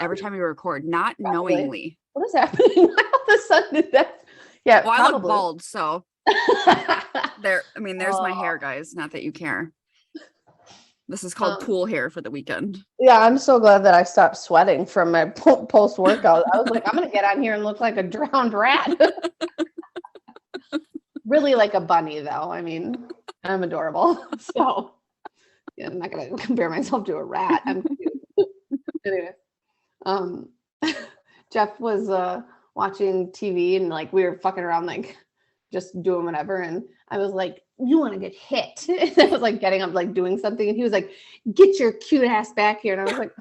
every time we record, not Probably. knowingly. What is happening? All of a sudden did that? Yeah, Well, I look probably. bald, so there's my hair, guys. Not that you care. This is called pool hair for the weekend. Yeah, I'm so glad that I stopped sweating from my post-workout. I was like, I'm gonna get on here and look like a drowned rat. Really like a bunny, though. I mean, I'm adorable. So yeah, I'm not gonna compare myself to a rat. I'm cute. Anyway, Jeff was watching TV and like we were fucking around, like just doing whatever, and I was like, you want to get hit? And I was like getting up, like doing something, and he was like, get your cute ass back here. And I was like,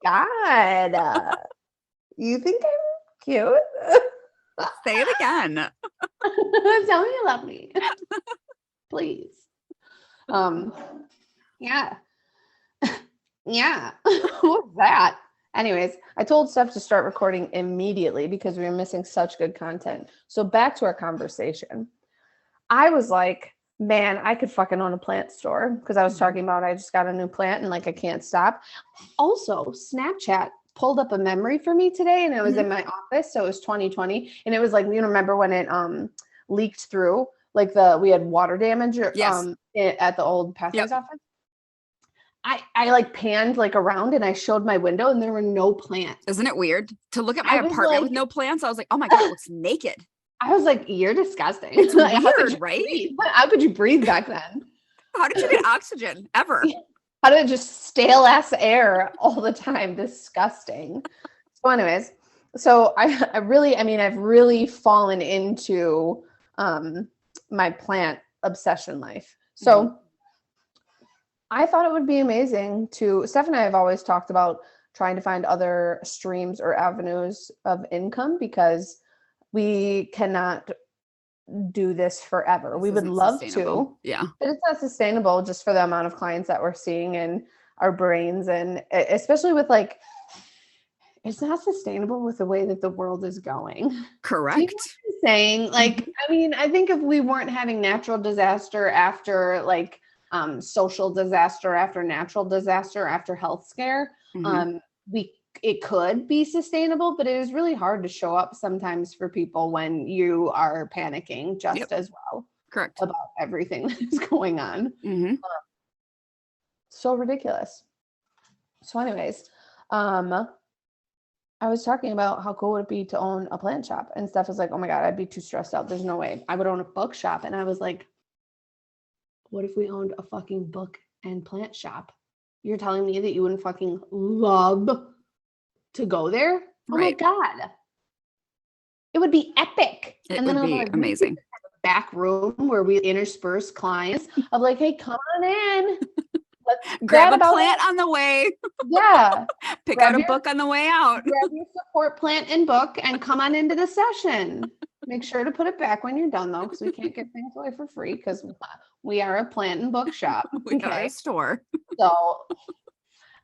God, you think I'm cute? Say it again. Tell me you love me. Please. Yeah. Yeah. What was that? Anyways, I told Steph to start recording immediately because we were missing such good content. So back to our conversation. I was like, man, I could fucking own a plant store because I was talking about I just got a new plant and like I can't stop. Also, Snapchat pulled up a memory for me today and it was in my office. So it was 2020. And it was like, you remember when it leaked through, like we had water damage at the old pathways office. I like panned like around and I showed my window and there were no plants. Isn't it weird to look at my apartment with no plants? I was like, oh my God, it looks naked. I was like, you're disgusting. It's weird, right? How could you breathe back then? How did you get oxygen ever? How did it just stale ass air all the time? Disgusting. So anyways, so I've really fallen into my plant obsession life. So I thought it would be amazing Steph and I have always talked about trying to find other streams or avenues of income because we cannot do this forever. We would love to, but it's not sustainable just for the amount of clients that we're seeing in our brains. And especially with like, it's not sustainable with the way that the world is going. Correct. Do you know what I'm saying? Like, I mean, I think if we weren't having natural disaster after like, social disaster after natural disaster after health scare, it could be sustainable, but it is really hard to show up sometimes for people when you are panicking just as well. Correct. About everything that is going on. So ridiculous. So anyways, I was talking about how cool would it be to own a plant shop, and Steph was like, oh my God, I'd be too stressed out. There's no way I would own a book shop. And I was like, what if we owned a fucking book and plant shop? You're telling me that you wouldn't fucking love to go there? Oh my God. It would be epic. And then would be amazing. Back room where we intersperse clients of like, hey, come on in. Let's grab a plant on the way. Yeah. Pick out a book on the way out. Grab your support plant and book and come on into the session. Make sure to put it back when you're done though, because we can't give things away for free because we are a plant and book shop. We are a store. So,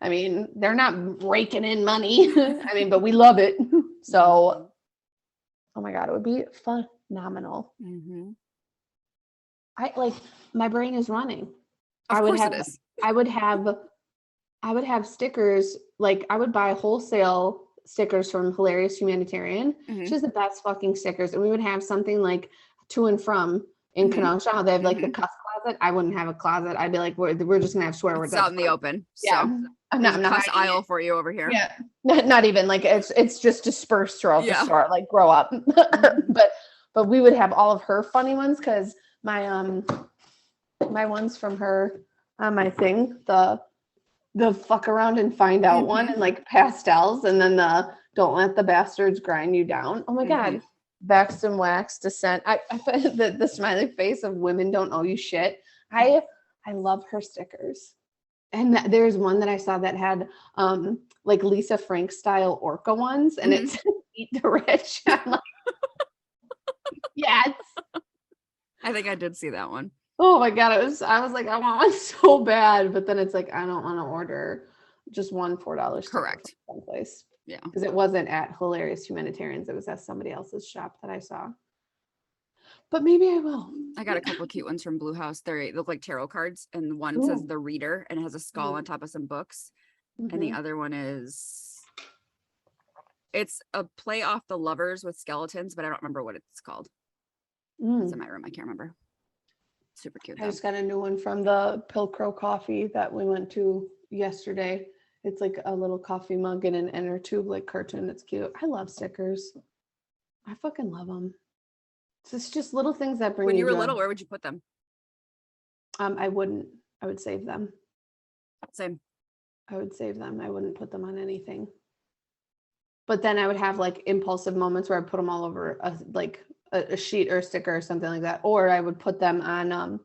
I mean, they're not raking in money. I mean, but we love it. So, oh my God, it would be phenomenal. I like, my brain is running. Of course it is. I would have stickers, like I would buy wholesale stickers from Hilarious Humanitarian. She has the best fucking stickers. And we would have something like To and From in Kenosha, how they have like the cuss closet. I wouldn't have a closet. I'd be like, we're just gonna have swear words out in the open. Yeah. So I'm not cuss aisle for you over here. Yeah. Not even like it's just dispersed throughout the store. Like grow up. But we would have all of her funny ones because my ones from her on my thing, the fuck around and find out one, and like pastels, and then the don't let the bastards grind you down. Oh my God. Waxed and Waxed Descent. I find the smiley face of women don't owe you shit. I love her stickers. And there's one that I saw that had like Lisa Frank style orca ones, and it's Eat the Rich. I'm like, yes. I think I did see that one. Oh my God. I was like, I want one so bad, but then it's like, I don't want to order just one $4 correct someplace. Yeah. Because it wasn't at Hilarious Humanitarians. It was at somebody else's shop that I saw. But maybe I will. I got a couple of cute ones from Blue House. They look like tarot cards, and one says The Reader and it has a skull on top of some books. And the other one is, it's a play off the Lovers with skeletons, but I don't remember what it's called. It's in my room. I can't remember. Super cute I though. just got a new one from the Pilcrow Coffee that we went to yesterday. It's like a little coffee mug in an inner tube like cartoon. It's cute. I love stickers. I fucking love them. It's just little things that bring When me you were joy. little, where would you put them? I wouldn't. I would save them. Same. I would save them. I wouldn't put them on anything. But then I would have like impulsive moments where I put them all over a sheet or a sticker or something like that. Or I would put them on,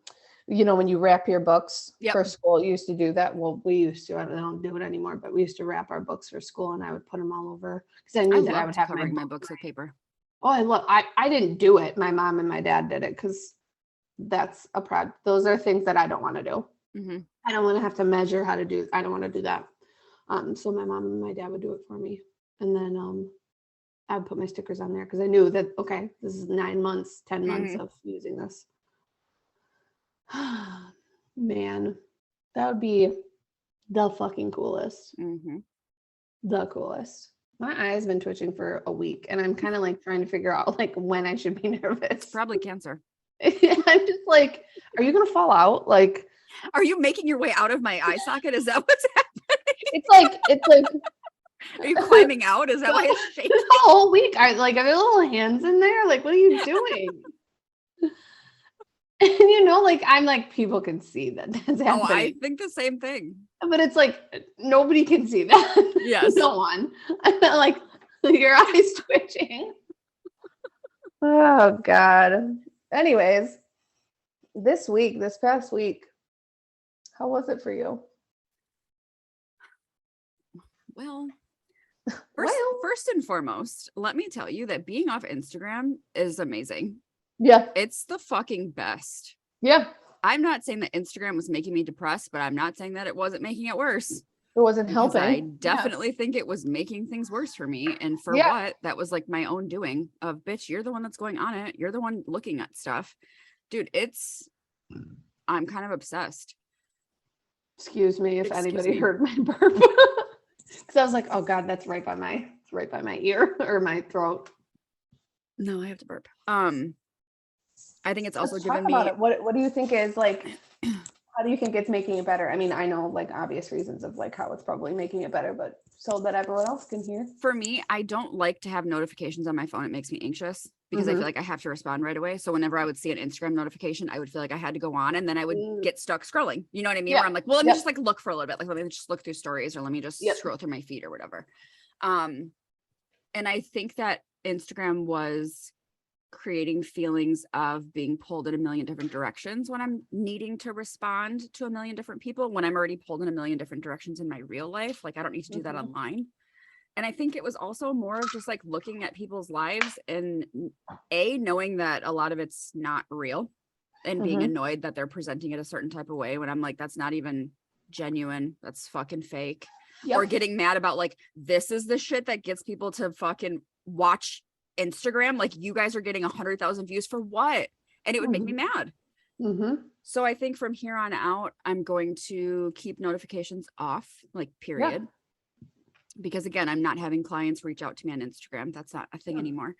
when you wrap your books for school, you used to do that. Well, we used to. I don't do it anymore, but we used to wrap our books for school, and I would put them all over because I knew that I would have covering my books with paper. Oh, I didn't do it. My mom and my dad did it because that's a project. Those are things that I don't want to do. I don't want to have to measure how to do. I don't want to do that. So my mom and my dad would do it for me, and then I would put my stickers on there because I knew that okay, this is 9 months, 10 months of using this. Man, that would be the fucking coolest. The coolest. My eye's been twitching for a week, and I'm kind of like trying to figure out like when I should be nervous. It's probably cancer. I'm just like, are you gonna fall out? Like, are you making your way out of my eye socket? Is that what's happening? It's like. Are you climbing out? Is that why it's shaking? The whole week, are there little hands in there? Like, what are you doing? And like I'm like, people can see that that's happening. Oh, I think the same thing. But it's like nobody can see that. Yes. No one. Like your eyes twitching. Oh God. Anyways, this past week, how was it for you? Well, first and foremost, let me tell you that being off Instagram is amazing. Yeah. It's the fucking best. Yeah. I'm not saying that Instagram was making me depressed, but I'm not saying that it wasn't making it worse. It wasn't helping. I definitely think it was making things worse for me. And for what? That was like my own doing of, bitch, you're the one that's going on it. You're the one looking at stuff. Dude, I'm kind of obsessed. Excuse me if anybody heard my burp. Because I was like, oh God, that's right by my ear or my throat. No, I have to burp. I think it's also given me. What do you think is like? How do you think it's making it better? I mean, I know like obvious reasons of like how it's probably making it better, but so that everyone else can hear. For me, I don't like to have notifications on my phone. It makes me anxious because I feel like I have to respond right away. So whenever I would see an Instagram notification, I would feel like I had to go on, and then I would get stuck scrolling. You know what I mean? Where I'm like, well, let me just like look for a little bit. Like, let me just look through stories, or let me just scroll through my feed or whatever. And I think that Instagram was creating feelings of being pulled in a million different directions when I'm needing to respond to a million different people, when I'm already pulled in a million different directions in my real life. Like, I don't need to do that online. And I think it was also more of just like looking at people's lives and knowing that a lot of it's not real, and being annoyed that they're presenting it a certain type of way when I'm like, that's not even genuine. That's fucking fake. Or getting mad about like, this is the shit that gets people to fucking watch Instagram. Like, you guys are getting 100,000 views for what? And it would make me mad. So I think from here on out, I'm going to keep notifications off, like period. Because again, I'm not having clients reach out to me on Instagram. That's not a thing anymore.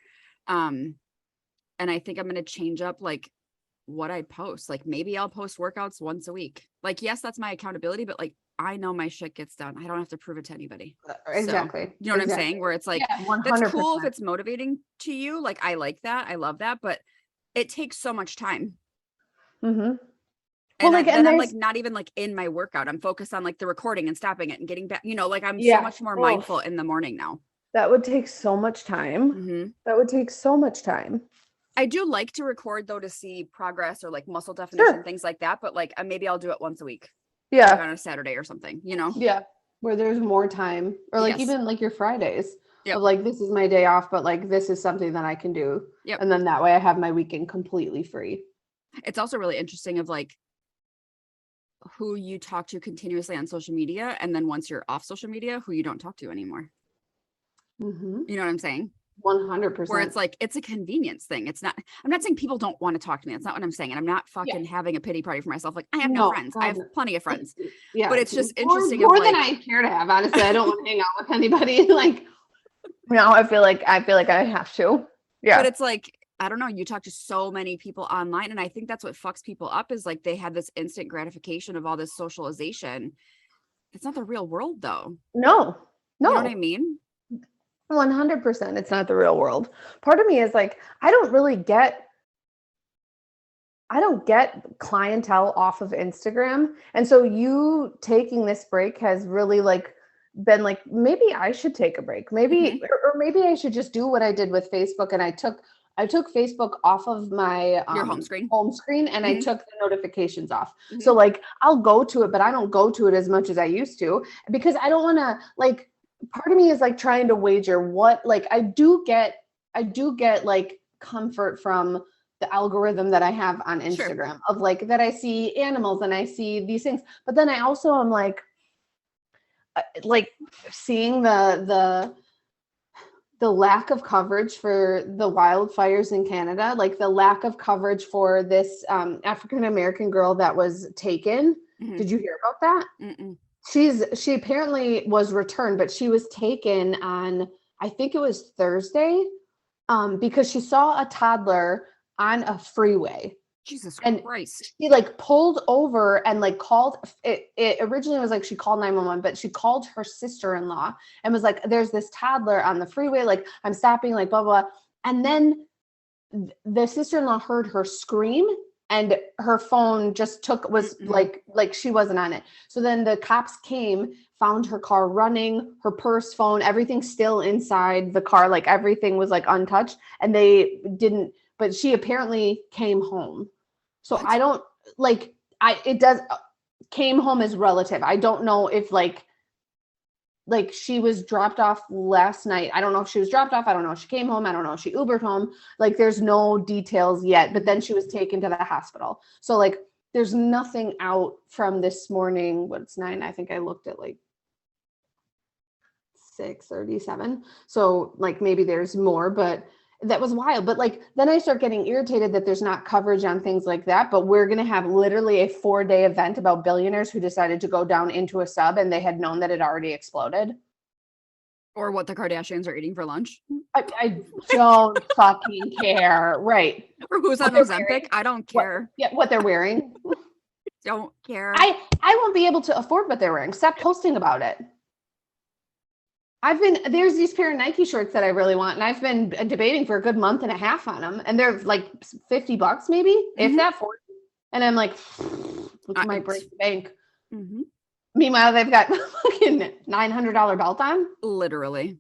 And I think I'm going to change up like what I post. Like, maybe I'll post workouts once a week. Like, yes, that's my accountability, but like, I know my shit gets done. I don't have to prove it to anybody. Exactly. So, you know what I'm saying? Where it's like, that's cool if it's motivating to you. Like, I like that. I love that, but it takes so much time. And then I'm like not even like in my workout. I'm focused on like the recording and stopping it and getting back, like I'm so much more mindful in the morning now. That would take so much time. That would take so much time. I do like to record though, to see progress or like muscle definition, things like that. But like, maybe I'll do it once a week. Like on a Saturday or something, Yeah. Where there's more time, or like even like your Fridays of like, this is my day off, but like, this is something that I can do. And then that way I have my weekend completely free. It's also really interesting of like who you talk to continuously on social media. And then once you're off social media, who you don't talk to anymore. You know what I'm saying? 100%. Where it's like, it's a convenience thing. It's not, I'm not saying people don't want to talk to me. That's not what I'm saying. And I'm not fucking having a pity party for myself. Like, I have no friends. I have plenty of friends. Yeah. But it's just interesting. More than I care to have, honestly. I don't want to hang out with anybody. Like, no, I feel like I have to. Yeah. But it's like, I don't know, you talk to so many people online, and I think that's what fucks people up, is like they have this instant gratification of all this socialization. It's not the real world though. No. You know what I mean? 100%. It's not the real world. Part of me is like, I don't get clientele off of Instagram. And so you taking this break has really like been like, maybe I should take a break. Maybe, or maybe I should just do what I did with Facebook. And I took Facebook off of my your home screen and I took the notifications off. So like, I'll go to it, but I don't go to it as much as I used to, because I don't want to, like, part of me is like trying to wager what, like, I do get like comfort from the algorithm that I have on Instagram of like, that I see animals and I see these things, but then I also am like seeing the lack of coverage for the wildfires in Canada, like the lack of coverage for this African-American girl that was taken. Did you hear about that? Mm-mm. She apparently was returned, but she was taken on, I think it was Thursday, because she saw a toddler on a freeway. Jesus Christ. She like pulled over and like called it originally was like she called 911, but she called her sister-in-law and was like, there's this toddler on the freeway, like I'm stopping, like blah blah. And then the sister-in-law heard her scream and her phone just was like she wasn't on it. So then the cops came, found her car running, her purse, phone, everything still inside the car, like everything was like untouched, and they didn't, but she apparently came home. So I don't like, came home is relative. I don't know if like she was dropped off last night. I don't know if she was dropped off. I don't know if she came home. I don't know if she Ubered home. Like there's no details yet, but then she was taken to the hospital. So like there's nothing out from this morning. What's 9? I think I looked at like 6:37. So like maybe there's more, but that was wild. But like, then I start getting irritated that there's not coverage on things like that, but we're going to have literally a 4-day event about billionaires who decided to go down into a sub and they had known that it already exploded. Or what the Kardashians are eating for lunch. I don't fucking care. Right. Or who's on Ozempic. I don't care. What they're wearing. Don't care. I won't be able to afford what they're wearing. Stop posting about it. There's these pair of Nike shorts that I really want, and I've been debating for a good month and a half on them, and they're like $50 maybe, if that, 40. And I'm like, which might break the bank. Meanwhile, they've got fucking $900 belt on. Literally.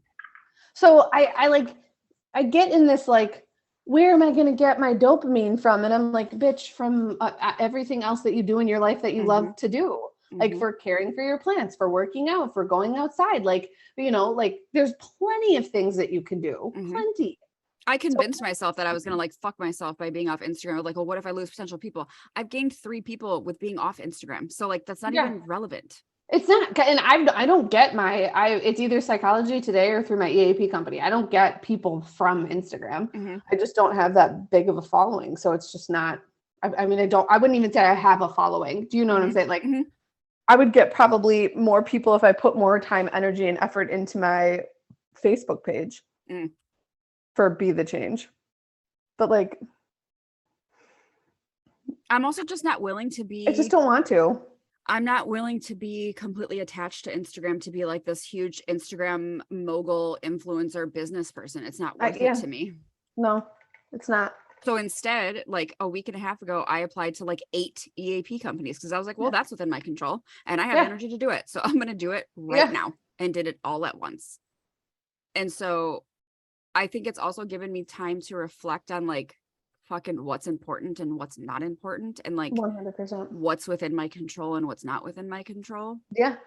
So I get in this like, where am I going to get my dopamine from? And I'm like, bitch, from everything else that you do in your life that you love to do. Like for caring for your plants, for working out, for going outside, like, you know, like there's plenty of things that you can do. Plenty. I convinced myself that I was going to like fuck myself by being off Instagram. Like, well, what if I lose potential people? I've gained 3 people with being off Instagram. So like, that's not even relevant. It's not. And I don't get it's either Psychology Today or through my EAP company. I don't get people from Instagram. I just don't have that big of a following. So it's just not, I mean, I wouldn't even say I have a following. Do you know what I'm saying? Like, I would get probably more people if I put more time, energy, and effort into my Facebook page for Be the Change. But like, I'm also just not willing to be. I just don't want to. I'm not willing to be completely attached to Instagram to be like this huge Instagram mogul influencer business person. It's not worth it to me. No, it's not. So instead, like a week and a half ago, I applied to like 8 EAP companies because I was like, well, that's within my control and I have energy to do it. So I'm going to do it right now, and did it all at once. And so I think it's also given me time to reflect on like fucking what's important and what's not important, and like 100% what's within my control and what's not within my control. Yeah.